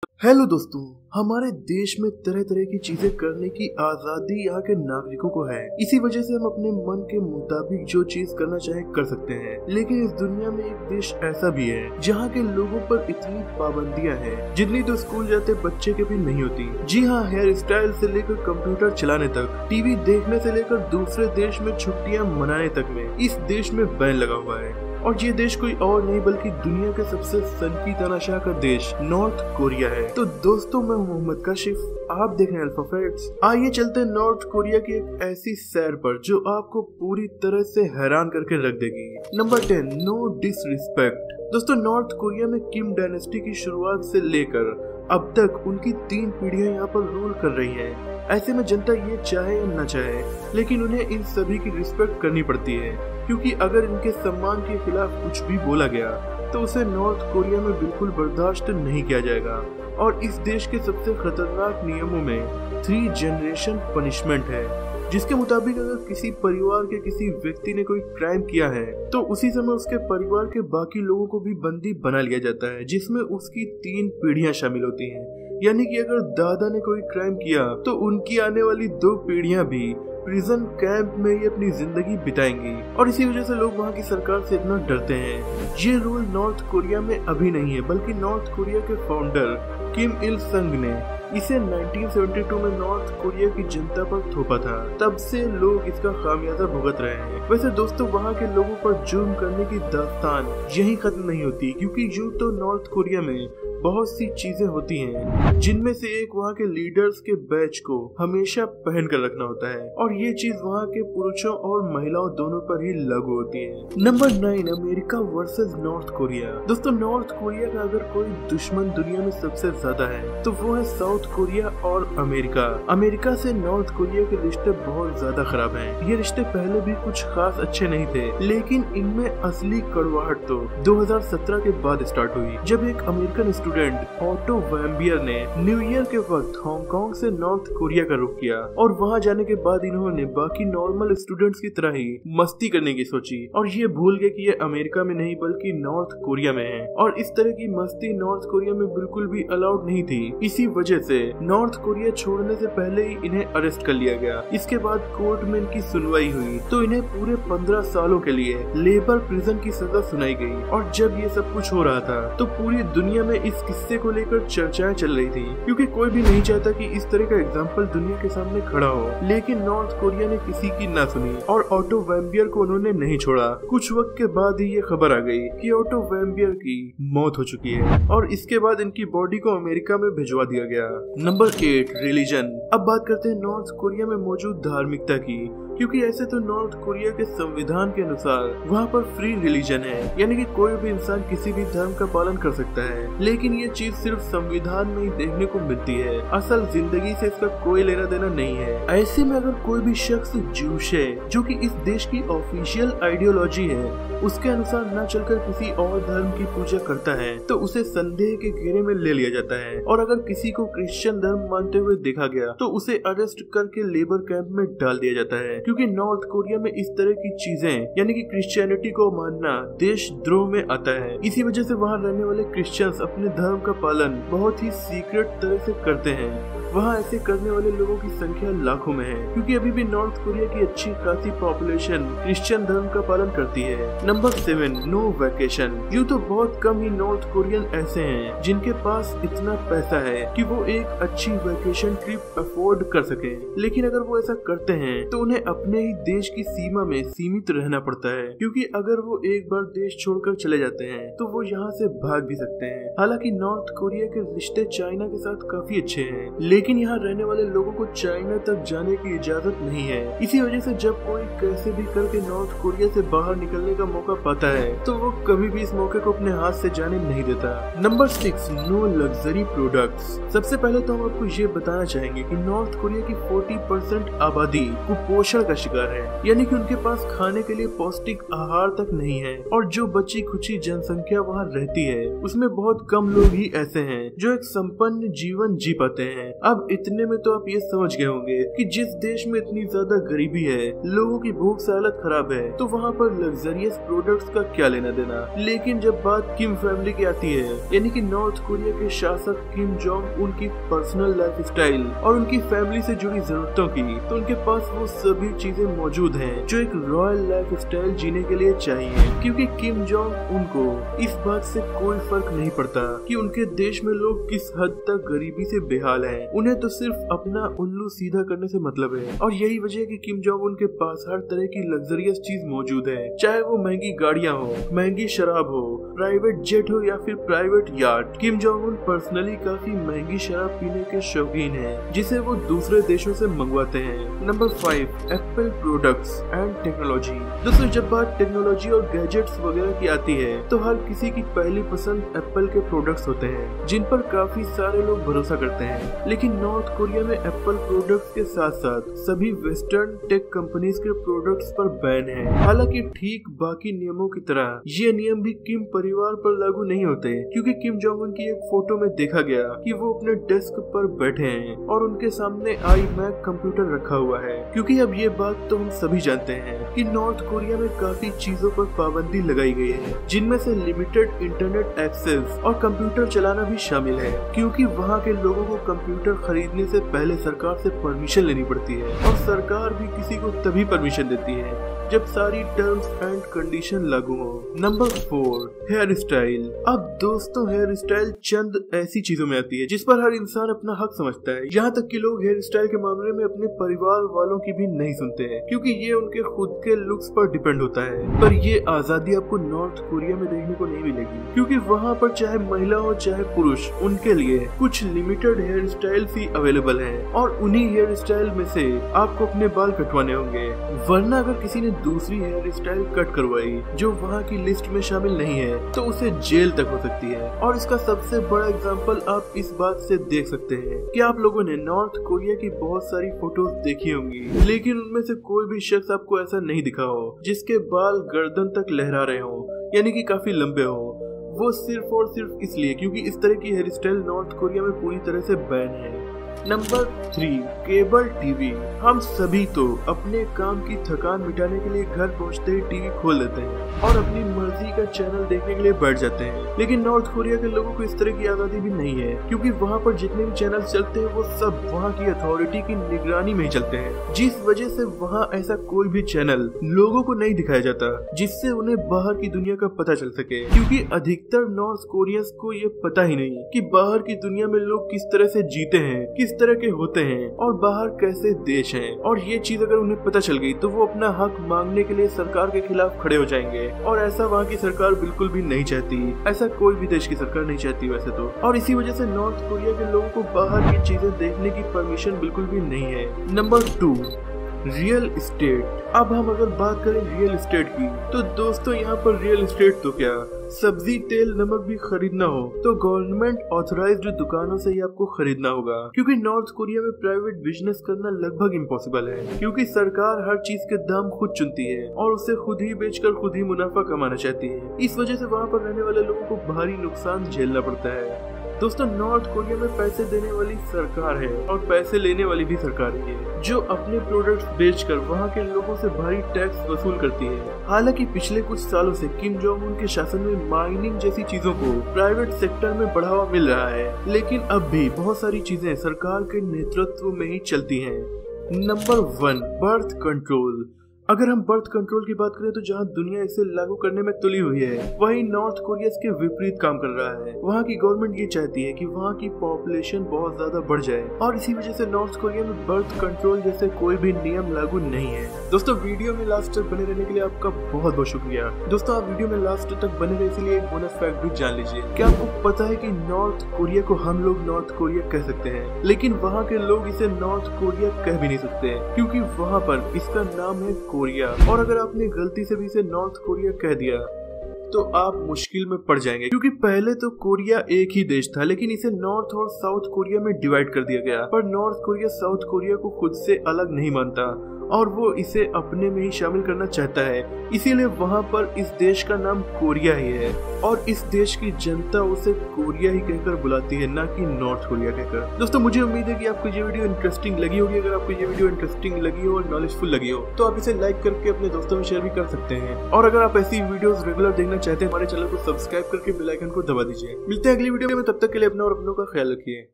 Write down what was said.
Hello दोस्तों, हमारे देश में तरह तरह की चीजें करने की आजादी यहाँ के नागरिकों को है। इसी वजह से हम अपने मन के मुताबिक जो चीज करना चाहे कर सकते हैं। लेकिन इस दुनिया में एक देश ऐसा भी है जहाँ के लोगों पर इतनी पाबंदियां हैं जितनी तो स्कूल जाते बच्चे के भी नहीं होती। जी हाँ, हेयर स्टाइल से लेकर कंप्यूटर चलाने तक, टीवी देखने से लेकर दूसरे देश में छुट्टियाँ मनाने तक में इस देश में बैन लगा हुआ है। और ये देश कोई और नहीं बल्कि दुनिया के सबसे सनकी तानाशाह का देश नॉर्थ कोरिया है। तो दोस्तों, मैं मोहम्मद काशिफ, आप देख रहे हैं अल्फा फैक्ट्स। आइए चलते हैं नॉर्थ कोरिया की एक ऐसी सैर पर जो आपको पूरी तरह से हैरान करके रख देगी। Number 10, no disrespect. दोस्तों, नॉर्थ कोरिया में किम डायनेस्टी की शुरुआत से लेकर अब तक उनकी 3 पीढ़ियां यहाँ पर रूल कर रही हैं। ऐसे में जनता ये चाहे या न चाहे, लेकिन उन्हें इन सभी की रिस्पेक्ट करनी पड़ती है, क्योंकि अगर इनके सम्मान के खिलाफ कुछ भी बोला गया तो उसे नॉर्थ कोरिया में बिल्कुल बर्दाश्त नहीं किया जाएगा। और इस देश के सबसे खतरनाक नियमों में 3 जनरेशन पनिशमेंट है, जिसके मुताबिक अगर किसी परिवार के किसी व्यक्ति ने कोई क्राइम किया है तो उसी समय उसके परिवार के बाकी लोगों को भी बंदी बना लिया जाता है, जिसमें उसकी 3 पीढ़ियां शामिल होती हैं। यानी कि अगर दादा ने कोई क्राइम किया तो उनकी आने वाली 2 पीढ़ियां भी प्रिजन कैंप में ही अपनी जिंदगी बिताएंगी। और इसी वजह से लोग वहाँ की सरकार से इतना डरते हैं। ये रूल नॉर्थ कोरिया में अभी नहीं है, बल्कि नॉर्थ कोरिया के फाउंडर किम इल संग ने इसे 1972 में नॉर्थ कोरिया की जनता पर थोपा था। तब से लोग इसका खामियाजा भुगत रहे हैं। वैसे दोस्तों, वहाँ के लोगों पर जुर्म करने की दास्तान यही खत्म नहीं होती, क्योंकि यूं तो नॉर्थ कोरिया में बहुत सी चीजें होती हैं, जिनमें से एक वहाँ के लीडर्स के बैच को हमेशा पहन कर रखना होता है, और ये चीज वहाँ के पुरुषों और महिलाओं दोनों पर ही लागू होती है। Number 9, America versus north Korea. दोस्तों, नॉर्थ कोरिया का अगर कोई दुश्मन दुनिया में सबसे ज्यादा है तो वो है साउथ कोरिया और अमेरिका। अमेरिका से नॉर्थ कोरिया के रिश्ते बहुत ज्यादा खराब हैं। ये रिश्ते पहले भी कुछ खास अच्छे नहीं थे, लेकिन इनमें असली कड़वाहट तो 2017 के बाद स्टार्ट हुई, जब एक अमेरिकन स्टूडेंट ऑटो वैम्बियर ने न्यू ईयर के वक्त हांगकांग से नॉर्थ कोरिया का रुख किया। और वहां जाने के बाद इन्होंने बाकी नॉर्मल स्टूडेंट्स की तरह ही मस्ती करने की सोची, और ये भूल गए कि ये अमेरिका में नहीं बल्कि नॉर्थ कोरिया में है, और इस तरह की मस्ती नॉर्थ कोरिया में बिल्कुल भी अलाउड नहीं थी। इसी वजह से नॉर्थ कोरिया छोड़ने से पहले ही इन्हें अरेस्ट कर लिया गया। इसके बाद कोर्ट में इनकी सुनवाई हुई तो इन्हें पूरे 15 सालों के लिए लेबर प्रिजन की सजा सुनाई गई। और जब ये सब कुछ हो रहा था तो पूरी दुनिया में इस किस्से को लेकर चर्चाएं चल रही थी, क्योंकि कोई भी नहीं चाहता कि इस तरह का एग्जाम्पल दुनिया के सामने खड़ा हो। लेकिन नॉर्थ कोरिया ने किसी की ना सुनी और ऑटो वैम्बियर को उन्होंने नहीं छोड़ा। कुछ वक्त के बाद ही ये खबर आ गई कि ऑटो वैम्बियर की मौत हो चुकी है, और इसके बाद इनकी बॉडी को अमेरिका में भिजवा दिया गया। Number 8, religion. अब बात करते हैं नॉर्थ कोरिया में मौजूद धार्मिकता की, क्योंकि ऐसे तो नॉर्थ कोरिया के संविधान के अनुसार वहाँ पर फ्री रिलीजन है, यानी कि कोई भी इंसान किसी भी धर्म का पालन कर सकता है। लेकिन ये चीज सिर्फ संविधान में ही देखने को मिलती है, असल जिंदगी से इसका कोई लेना देना नहीं है। ऐसे में अगर कोई भी शख्स ज्यूश है, जो कि इस देश की ऑफिशियल आइडियोलॉजी है, उसके अनुसार न चलकर किसी और धर्म की पूजा करता है तो उसे संदेह के घेरे में ले लिया जाता है। और अगर किसी को क्रिश्चियन धर्म मानते हुए देखा गया तो उसे अरेस्ट करके लेबर कैंप में डाल दिया जाता है, क्योंकि नॉर्थ कोरिया में इस तरह की चीजें यानी कि क्रिश्चियनिटी को मानना देशद्रोह में आता है। इसी वजह से वहाँ रहने वाले क्रिश्चियंस अपने धर्म का पालन बहुत ही सीक्रेट तरह से करते हैं। वहाँ ऐसे करने वाले लोगों की संख्या लाखों में है, क्योंकि अभी भी नॉर्थ कोरिया की अच्छी खासी पॉपुलेशन क्रिश्चियन धर्म का पालन करती है। Number 7, no vacation. यूँ तो बहुत कम ही नॉर्थ कोरियन ऐसे हैं जिनके पास इतना पैसा है कि वो एक अच्छी वैकेशन ट्रिप अफोर्ड कर सके, लेकिन अगर वो ऐसा करते हैं तो उन्हें अपने ही देश की सीमा में सीमित रहना पड़ता है, क्योंकि अगर वो एक बार देश छोड़कर चले जाते हैं तो वो यहाँ से भाग भी सकते हैं। हालांकि नॉर्थ कोरिया के रिश्ते चाइना के साथ काफी अच्छे हैं, लेकिन यहाँ रहने वाले लोगों को चाइना तक जाने की इजाजत नहीं है। इसी वजह से जब कोई कैसे भी करके नॉर्थ कोरिया से बाहर निकलने का मौका पाता है तो वो कभी भी इस मौके को अपने हाथ से जाने नहीं देता। Number 6, no luxury products. सबसे पहले तो हम आपको ये बताना चाहेंगे कि नॉर्थ कोरिया की 40% आबादी कुपोषण का शिकार है, यानी कि उनके पास खाने के लिए पौष्टिक आहार तक नहीं है। और जो बची खुची जनसंख्या वहाँ रहती है उसमें बहुत कम लोग ही ऐसे हैं जो एक संपन्न जीवन जी पाते हैं। अब इतने में तो आप ये समझ गए होंगे कि जिस देश में इतनी ज्यादा गरीबी है, लोगों की भूख से हालत खराब है, तो वहाँ पर लग्जरियस प्रोडक्ट्स का क्या लेना देना। लेकिन जब बात किम फैमिली की आती है, यानी कि नॉर्थ कोरिया के शासक किम जोंग उन की पर्सनल लाइफ स्टाइल और उनकी फैमिली से जुड़ी जरूरतों की, तो उनके पास वो सभी चीजें मौजूद हैं जो एक रॉयल लाइफ स्टाइल जीने के लिए चाहिए। क्योंकि किम जोंग उनको इस बात से कोई फर्क नहीं पड़ता कि उनके देश में लोग किस हद तक गरीबी से बेहाल हैं। उन्हें तो सिर्फ अपना उल्लू सीधा करने से मतलब है, और यही वजह है कि किम जोंग उन के पास हर तरह की लग्जरियस चीज मौजूद है, चाहे वो महंगी गाड़ियाँ हो, महंगी शराब हो, प्राइवेट जेट हो या फिर private yard. Kim Jong Un personally काफी महंगी शराब पीने के शौकीन हैं, जिसे वो दूसरे देशों से मंगवाते हैं। Number 5, Apple products and technology. दोस्तों, जब बात टेक्नोलॉजी और गैजेट्स वगैरह की आती है, तो हर किसी की पहली पसंद एप्पल के प्रोडक्ट्स होते हैं, जिन पर काफी सारे लोग भरोसा करते हैं। लेकिन नॉर्थ कोरिया में एप्पल प्रोडक्ट्स के साथ साथ सभी वेस्टर्न टेक कंपनीज के प्रोडक्ट्स पर बैन है। हालांकि ठीक बाकी नियमों की तरह ये नियम भी किम परिवार पर लागू नहीं होते, क्योंकि किम जोंग उन की एक फोटो में देखा गया कि वो अपने डेस्क पर बैठे हैं और उनके सामने iMac कंप्यूटर रखा हुआ है। क्योंकि अब ये बात तो हम सभी जानते हैं कि नॉर्थ कोरिया में काफी चीजों पर पाबंदी लगाई गई है, जिनमें से लिमिटेड इंटरनेट एक्सेस और कंप्यूटर चलाना भी शामिल है, क्योंकि वहाँ के लोगों को कंप्यूटर खरीदने से पहले सरकार से परमिशन लेनी पड़ती है, और सरकार भी किसी को तभी परमिशन देती है जब सारी टर्म्स एंड कंडीशन लागू हो। Number 4, hair style. अब दोस्तों, हेयर स्टाइल चंद ऐसी चीजों में आती है जिस पर हर इंसान अपना हक समझता है। यहाँ तक कि लोग हेयर स्टाइल के मामले में अपने परिवार वालों की भी नहीं सुनते हैं, क्योंकि ये उनके खुद के लुक्स पर डिपेंड होता है। पर ये आजादी आपको नॉर्थ कोरिया में देखने को नहीं मिलेगी, क्योंकि वहाँ पर चाहे महिला हो चाहे पुरुष, उनके लिए कुछ लिमिटेड हेयर स्टाइल ही अवेलेबल है, और उन्हीं हेयर स्टाइल में से आपको अपने बाल कटवाने होंगे। वरना अगर किसी ने दूसरी हेयर स्टाइल कट करवाई जो वहाँ की लिस्ट में शामिल नहीं है, तो उसे जेल तक हो सकती है। और इसका सबसे बड़ा एग्जांपल आप इस बात से देख सकते हैं कि आप लोगों ने नॉर्थ कोरिया की बहुत सारी फोटोज देखी होंगी, लेकिन उनमें से कोई भी शख्स आपको ऐसा नहीं दिखा हो जिसके बाल गर्दन तक लहरा रहे हो, यानी कि काफी लंबे हो। वो सिर्फ और सिर्फ इसलिए क्योंकि इस तरह की हेयर स्टाइल नॉर्थ कोरिया में पूरी तरह से बैन है। Number 3, cable TV. हम सभी तो अपने काम की थकान मिटाने के लिए घर पहुंचते ही टीवी खोल देते हैं और अपनी मर्जी का चैनल देखने के लिए बैठ जाते हैं। लेकिन नॉर्थ कोरिया के लोगों को इस तरह की आजादी भी नहीं है, क्योंकि वहाँ पर जितने भी चैनल चलते हैं वो सब वहाँ की अथॉरिटी की निगरानी में ही चलते हैं, जिस वजह से वहाँ ऐसा कोई भी चैनल लोगों को नहीं दिखाया जाता जिससे उन्हें बाहर की दुनिया का पता चल सके। क्योंकि अधिकतर नॉर्थ कोरियंस को ये पता ही नहीं कि बाहर की दुनिया में लोग किस तरह से जीते हैं, किस तरह के होते हैं और बाहर कैसे देश हैं। और ये चीज अगर उन्हें पता चल गई तो वो अपना हक मांगने के लिए सरकार के खिलाफ खड़े हो जाएंगे, और ऐसा वहाँ की सरकार बिल्कुल भी नहीं चाहती। ऐसा कोई भी देश की सरकार नहीं चाहती वैसे तो। और इसी वजह से नॉर्थ कोरिया के लोगों को बाहर की चीजें देखने की परमिशन बिल्कुल भी नहीं है। Number 2, real estate. अब हम अगर बात करें रियल एस्टेट की, तो दोस्तों यहाँ पर रियल एस्टेट तो क्या, सब्जी तेल नमक भी खरीदना हो तो गवर्नमेंट ऑथराइज्ड दुकानों से ही आपको खरीदना होगा। क्योंकि नॉर्थ कोरिया में प्राइवेट बिजनेस करना लगभग इम्पॉसिबल है, क्योंकि सरकार हर चीज के दाम खुद चुनती है और उसे खुद ही बेचकर खुद ही मुनाफा कमाना चाहती है। इस वजह से वहाँ पर रहने वाले लोगों को भारी नुकसान झेलना पड़ता है। दोस्तों, नॉर्थ कोरिया में पैसे देने वाली सरकार है और पैसे लेने वाली भी सरकार ही है, जो अपने प्रोडक्ट्स बेचकर वहाँ के लोगों से भारी टैक्स वसूल करती है। हालांकि पिछले कुछ सालों से किम जोंग उन के शासन में माइनिंग जैसी चीजों को प्राइवेट सेक्टर में बढ़ावा मिल रहा है, लेकिन अब भी बहुत सारी चीजें सरकार के नेतृत्व में ही चलती हैं। Number 1, birth control. अगर हम बर्थ कंट्रोल की बात करें तो जहां दुनिया इसे लागू करने में तुली हुई है, वहीं नॉर्थ कोरिया इसके विपरीत काम कर रहा है। वहां की गवर्नमेंट ये चाहती है कि वहां की पॉपुलेशन बहुत ज्यादा बढ़ जाए, और इसी वजह से नॉर्थ कोरिया में बर्थ कंट्रोल जैसे कोई भी नियम लागू नहीं है। दोस्तों, वीडियो में लास्ट तक बने रहने के लिए आपका बहुत बहुत शुक्रिया। दोस्तों, आप वीडियो में लास्ट तक बने रहे इसलिए एक बोनस फैक्ट भी जान लीजिए। क्या आपको पता है कि नॉर्थ कोरिया को हम लोग नॉर्थ कोरिया कह सकते हैं, लेकिन वहाँ के लोग इसे नॉर्थ कोरिया कह भी नहीं सकते, क्योंकि वहाँ पर इसका नाम है कोरिया। और अगर आपने गलती से भी इसे नॉर्थ कोरिया कह दिया तो आप मुश्किल में पड़ जाएंगे, क्योंकि पहले तो कोरिया एक ही देश था, लेकिन इसे नॉर्थ और साउथ कोरिया में डिवाइड कर दिया गया। पर नॉर्थ कोरिया साउथ कोरिया को खुद से अलग नहीं मानता और वो इसे अपने में ही शामिल करना चाहता है, इसीलिए वहाँ पर इस देश का नाम कोरिया ही है और इस देश की जनता उसे कोरिया ही कहकर बुलाती है, ना कि नॉर्थ कोरिया कहकर। दोस्तों मुझे उम्मीद है कि आपको ये वीडियो इंटरेस्टिंग लगी होगी। अगर आपको ये वीडियो इंटरेस्टिंग लगी हो और नॉलेजफुल लगी हो तो आप इसे लाइक करके अपने दोस्तों में शेयर भी कर सकते हैं। और अगर आप ऐसी वीडियोस रेगुलर देखना चाहते हैं हमारे चैनल को सब्सक्राइब करके बेल आइकन को दबा दीजिए। मिलते हैं अगली वीडियो में, तब तक के लिए अपना और अपनों का ख्याल रखिए।